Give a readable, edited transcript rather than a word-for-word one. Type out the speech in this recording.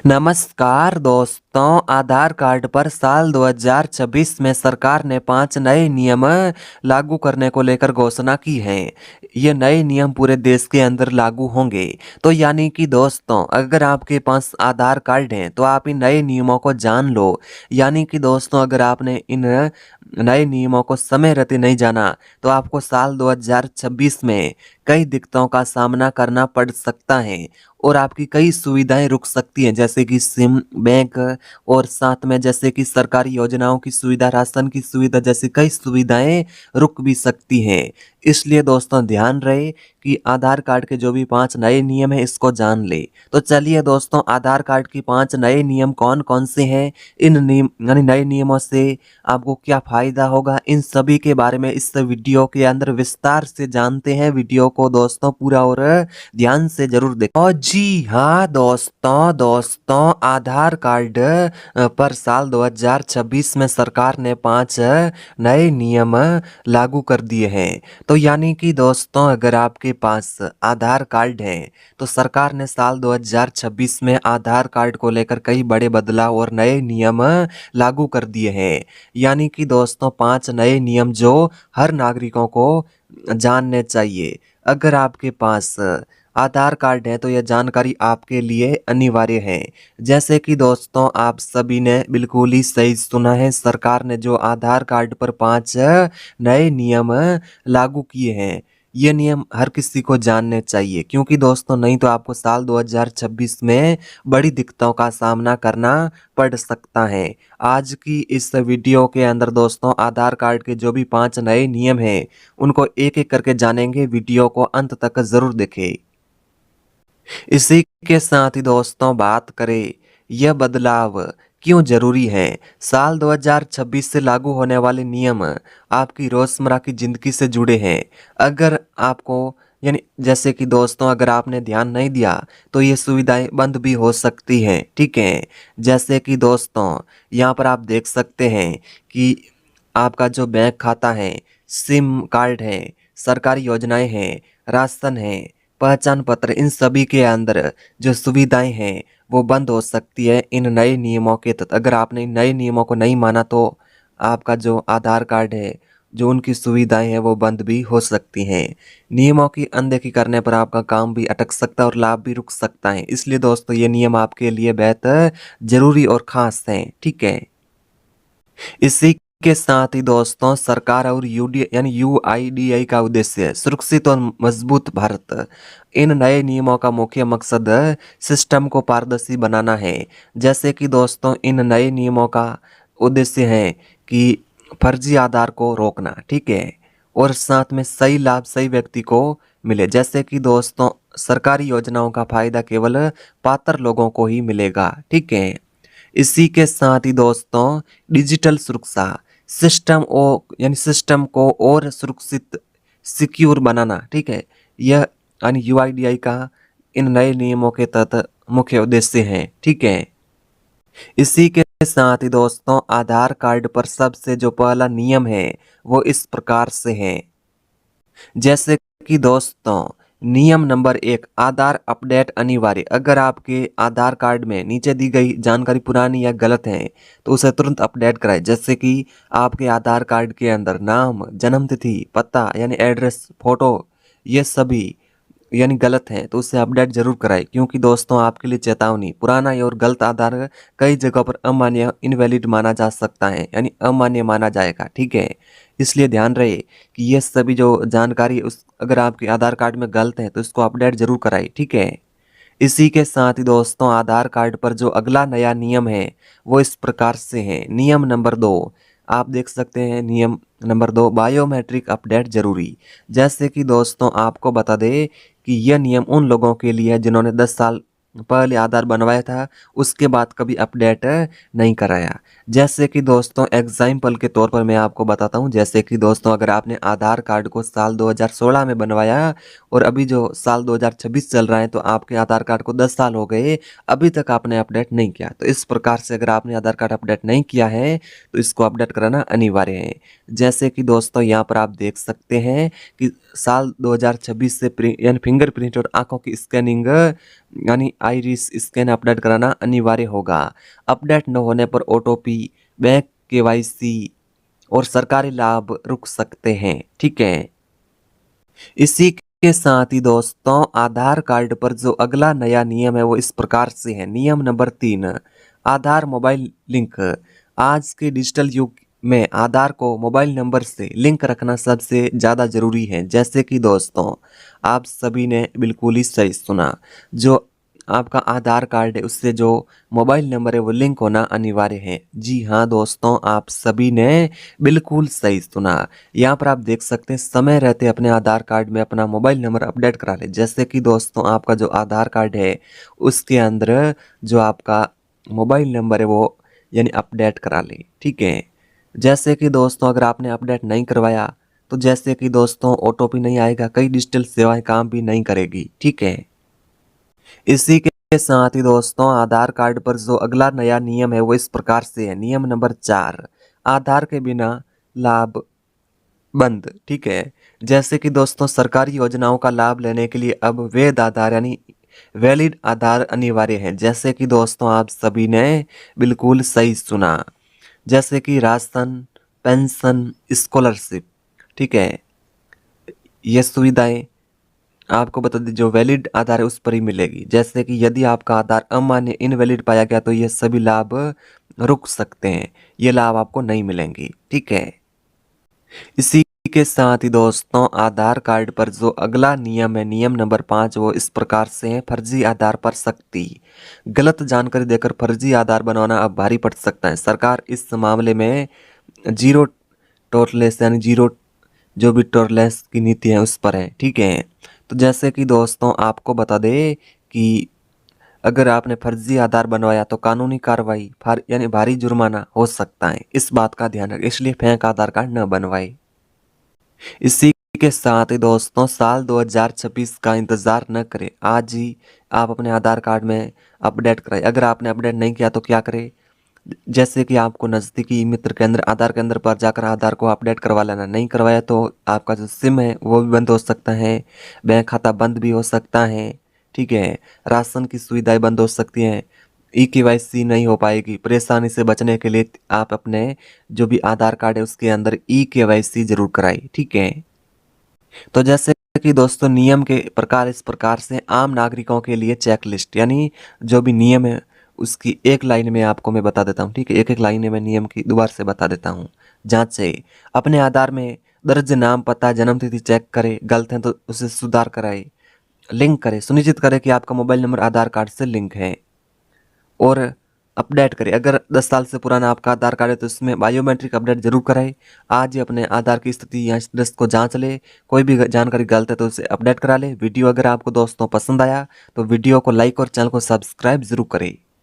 नमस्कार दोस्तों, आधार कार्ड पर साल 2026 में सरकार ने 5 नए नियम लागू करने को लेकर घोषणा की है। ये नए नियम पूरे देश के अंदर लागू होंगे। तो यानी कि दोस्तों, अगर आपके पास आधार कार्ड है तो आप इन नए नियमों को जान लो। यानी कि दोस्तों, अगर आपने इन नए नियमों को समय रहते नहीं जाना तो आपको साल 2026 में कई दिक्कतों का सामना करना पड़ सकता है और आपकी कई सुविधाएं रुक सकती हैं, जैसे कि सिम, बैंक और साथ में जैसे कि सरकारी योजनाओं की सुविधा, राशन की सुविधा जैसी कई सुविधाएं रुक भी सकती हैं। इसलिए दोस्तों ध्यान रहे कि आधार कार्ड के जो भी 5 नए नियम हैं इसको जान ले। तो चलिए दोस्तों, आधार कार्ड की 5 नए नियम कौन कौन से हैं, इन नियम यानी नए नियमों से आपको क्या फायदा होगा, इन सभी के बारे में इस वीडियो के अंदर विस्तार से जानते हैं। वीडियो को दोस्तों पूरा और ध्यान से जरूर देखें। और जी हाँ दोस्तों, आधार कार्ड पर साल 2026 में सरकार ने 5 नए नियम लागू कर दिए हैं। तो यानी कि दोस्तों, अगर आपके पास आधार कार्ड है तो सरकार ने साल 2026 में आधार कार्ड को लेकर कई बड़े बदलाव और नए नियम लागू कर दिए हैं। यानी कि दोस्तों, 5 नए नियम जो हर नागरिकों को जानने चाहिए। अगर आपके पास आधार कार्ड है तो यह जानकारी आपके लिए अनिवार्य है। जैसे कि दोस्तों, आप सभी ने बिल्कुल ही सही सुना है, सरकार ने जो आधार कार्ड पर 5 नए नियम लागू किए हैं, ये नियम हर किसी को जानने चाहिए, क्योंकि दोस्तों नहीं तो आपको साल 2026 में बड़ी दिक्कतों का सामना करना पड़ सकता है। आज की इस वीडियो के अंदर दोस्तों, आधार कार्ड के जो भी 5 नए नियम हैं उनको एक एक करके जानेंगे। वीडियो को अंत तक जरूर देखें। इसी के साथ ही दोस्तों, बात करें यह बदलाव क्यों जरूरी है। साल 2026 से लागू होने वाले नियम आपकी रोजमर्रा की जिंदगी से जुड़े हैं। अगर आपको यानी जैसे कि दोस्तों, अगर आपने ध्यान नहीं दिया तो ये सुविधाएं बंद भी हो सकती हैं। ठीक है, जैसे कि दोस्तों यहाँ पर आप देख सकते हैं कि आपका जो बैंक खाता है, सिम कार्ड है, सरकारी योजनाएं हैं, राशन है, पहचान पत्र, इन सभी के अंदर जो सुविधाएं हैं वो बंद हो सकती है इन नए नियमों के तहत। अगर आपने इन नए नियमों को नहीं माना तो आपका जो आधार कार्ड है, जो उनकी सुविधाएं हैं वो बंद भी हो सकती हैं। नियमों की अनदेखी करने पर आपका काम भी अटक सकता है और लाभ भी रुक सकता है। इसलिए दोस्तों, ये नियम आपके लिए बेहद जरूरी और खास हैं। ठीक है, इसी के साथ ही दोस्तों, सरकार और यूडी यानी यूआईडीआई का उद्देश्य है सुरक्षित और मजबूत भारत। इन नए नियमों का मुख्य मकसद सिस्टम को पारदर्शी बनाना है। जैसे कि दोस्तों, इन नए नियमों का उद्देश्य है कि फर्जी आधार को रोकना, ठीक है, और साथ में सही लाभ सही व्यक्ति को मिले। जैसे कि दोस्तों, सरकारी योजनाओं का फायदा केवल पात्र लोगों को ही मिलेगा। ठीक है, इसी के साथ ही दोस्तों, डिजिटल सुरक्षा, सिस्टम यानी सिस्टम को और सुरक्षित सिक्योर बनाना। ठीक है, यह यानी यूआईडीआई का इन नए नियमों के तहत मुख्य उद्देश्य है। ठीक है, इसी के साथ ही दोस्तों, आधार कार्ड पर सबसे जो पहला नियम है वो इस प्रकार से है। जैसे कि दोस्तों, नियम नंबर 1, आधार अपडेट अनिवार्य। अगर आपके आधार कार्ड में नीचे दी गई जानकारी पुरानी या गलत है तो उसे तुरंत अपडेट कराएं। जैसे कि आपके आधार कार्ड के अंदर नाम, जन्मतिथि, पता यानी एड्रेस, फोटो, ये सभी यानी गलत है तो उसे अपडेट जरूर कराएं। क्योंकि दोस्तों, आपके लिए चेतावनी, पुराना और गलत आधार कई जगहों पर अमान्य, इनवैलिड माना जा सकता है, यानी अमान्य माना जाएगा। ठीक है, इसलिए ध्यान रहे कि ये सभी जो जानकारी अगर आपके आधार कार्ड में गलत है तो इसको अपडेट जरूर कराएं। ठीक है, इसी के साथ ही दोस्तों, आधार कार्ड पर जो अगला नया नियम है वो इस प्रकार से है। नियम नंबर 2, आप देख सकते हैं, नियम नंबर 2, बायोमेट्रिक अपडेट जरूरी। जैसे कि दोस्तों, आपको बता दें कि यह नियम उन लोगों के लिए है जिन्होंने 10 साल पहले आधार बनवाया था, उसके बाद कभी अपडेट नहीं कराया। जैसे कि दोस्तों, एग्जाम्पल के तौर पर मैं आपको बताता हूं। जैसे कि दोस्तों, अगर आपने आधार कार्ड को साल 2016 में बनवाया और अभी जो साल 2026 चल रहा है तो आपके आधार कार्ड को 10 साल हो गए, अभी तक आपने अपडेट नहीं किया। तो इस प्रकार से अगर आपने आधार कार्ड अपडेट नहीं किया है तो इसको अपडेट कराना अनिवार्य है। जैसे कि दोस्तों, यहाँ पर आप देख सकते हैं कि साल 2026 से यानी फिंगरप्रिंट और आंखों की स्कैनिंग यानी आइरिस स्कैन अपडेट कराना अनिवार्य होगा। अपडेट न होने पर ओटीपी, बैंक केवाईसी और सरकारी लाभ रुक सकते हैं। ठीक है। इसी के साथ ही दोस्तों आधार कार्ड पर जो अगला नया नियम है वो इस प्रकार से है। नियम नंबर 3, आधार मोबाइल लिंक। आज के डिजिटल युग में आधार को मोबाइल नंबर से लिंक रखना सबसे ज़्यादा जरूरी है। जैसे कि दोस्तों आप सभी ने बिल्कुल ही सही सुना, जो आपका आधार कार्ड है उससे जो मोबाइल नंबर है वो लिंक होना अनिवार्य है। जी हाँ दोस्तों, आप सभी ने बिल्कुल सही सुना। यहाँ पर आप देख सकते हैं समय रहते अपने आधार कार्ड में अपना मोबाइल नंबर अपडेट करा ले। जैसे कि दोस्तों आपका जो आधार कार्ड है उसके अंदर जो आपका मोबाइल नंबर है वो यानी अपडेट करा ले। ठीक है। जैसे कि दोस्तों अगर आपने अपडेट नहीं करवाया तो जैसे कि दोस्तों ओटीपी नहीं आएगा, कई डिजिटल सेवाएं काम भी नहीं करेगी। ठीक है। इसी के साथ ही दोस्तों आधार कार्ड पर जो अगला नया नियम है वो इस प्रकार से है। नियम नंबर 4, आधार के बिना लाभ बंद। ठीक है। जैसे कि दोस्तों सरकारी योजनाओं का लाभ लेने के लिए अब वैध आधार यानी वैलिड आधार अनिवार्य है। जैसे कि दोस्तों आप सभी ने बिल्कुल सही सुना। जैसे कि राशन, पेंशन, स्कॉलरशिप। ठीक है। ये सुविधाएं आपको बता दें जो वैलिड आधार है उस पर ही मिलेगी। जैसे कि यदि आपका आधार अमान्य इनवैलिड पाया गया तो ये सभी लाभ रुक सकते हैं, ये लाभ आपको नहीं मिलेंगे। ठीक है। इसी के साथ ही दोस्तों आधार कार्ड पर जो अगला नियम है नियम नंबर 5 वो इस प्रकार से है। फर्जी आधार पर सख्ती। गलत जानकारी देकर फर्जी आधार बनवाना अब भारी पड़ सकता है। सरकार इस मामले में जीरो टॉलरेंस यानी जीरो जो भी टॉलरेंस की नीति है उस पर है। ठीक है। तो जैसे कि दोस्तों आपको बता दे कि अगर आपने फर्जी आधार बनवाया तो कानूनी कार्रवाई यानी भारी जुर्माना हो सकता है। इस बात का ध्यान रखें, इसलिए फेक आधार कार्ड न बनवाए। इसी के साथ ही दोस्तों साल 2026 का इंतजार न करें, आज ही आप अपने आधार कार्ड में अपडेट कराएं। अगर आपने अपडेट नहीं किया तो क्या करें, जैसे कि आपको नज़दीकी मित्र केंद्र आधार केंद्र पर जाकर आधार को अपडेट करवा लेना। नहीं करवाया तो आपका जो सिम है वो भी बंद हो सकता है, बैंक खाता बंद भी हो सकता है। ठीक है। राशन की सुविधाएं बंद हो सकती हैं, ई केवाईसी नहीं हो पाएगी। परेशानी से बचने के लिए आप अपने जो भी आधार कार्ड है उसके अंदर ई केवाईसी जरूर कराइए। ठीक है। तो जैसे कि दोस्तों नियम के प्रकार इस प्रकार से आम नागरिकों के लिए चेकलिस्ट यानी जो भी नियम है उसकी एक लाइन में आपको मैं बता देता हूँ। ठीक है। एक एक लाइन में नियम की दोबारा से बता देता हूँ। जांचे, अपने आधार में दर्ज नाम, पता, जन्म तिथि चेक करे, गलत है तो उसे सुधार कराए। लिंक करे, सुनिश्चित करे कि आपका मोबाइल नंबर आधार कार्ड से लिंक है। और अपडेट करें, अगर 10 साल से पुराना आपका आधार कार्ड है तो इसमें बायोमेट्रिक अपडेट जरूर कराएं। आज ही अपने आधार की स्थिति या स्टेटस को जांच ले, कोई भी जानकारी गलत है तो उसे अपडेट करा ले। वीडियो अगर आपको दोस्तों पसंद आया तो वीडियो को लाइक और चैनल को सब्सक्राइब जरूर करें।